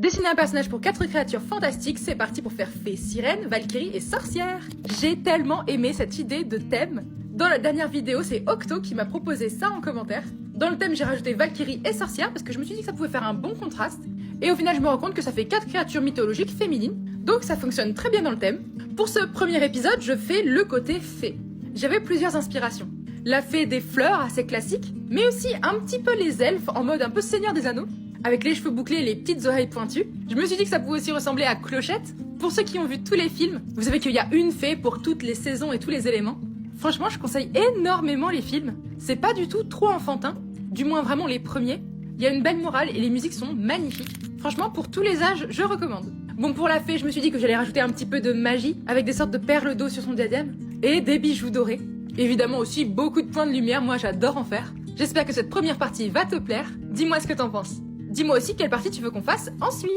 Dessiner un personnage pour 4 créatures fantastiques, c'est parti pour faire fée, sirène, valkyrie et sorcière. J'ai tellement aimé cette idée de thème. Dans la dernière vidéo, c'est Octo qui m'a proposé ça en commentaire. Dans le thème, j'ai rajouté valkyrie et sorcière parce que je me suis dit que ça pouvait faire un bon contraste. Et au final, je me rends compte que ça fait 4 créatures mythologiques féminines, donc ça fonctionne très bien dans le thème. Pour ce premier épisode, je fais le côté fée. J'avais plusieurs inspirations. La fée des fleurs, assez classique, mais aussi un petit peu les elfes en mode un peu Seigneur des Anneaux, avec les cheveux bouclés et les petites oreilles pointues. Je me suis dit que ça pouvait aussi ressembler à Clochette. Pour ceux qui ont vu tous les films, vous savez qu'il y a une fée pour toutes les saisons et tous les éléments. Franchement, je conseille énormément les films. C'est pas du tout trop enfantin, du moins vraiment les premiers. Il y a une belle morale et les musiques sont magnifiques. Franchement, pour tous les âges, je recommande. Bon, pour la fée, je me suis dit que j'allais rajouter un petit peu de magie, avec des sortes de perles d'eau sur son diadème, et des bijoux dorés. Évidemment aussi beaucoup de points de lumière, moi j'adore en faire. J'espère que cette première partie va te plaire. Dis-moi ce que t'en penses. Dis-moi aussi quelle partie tu veux qu'on fasse ensuite.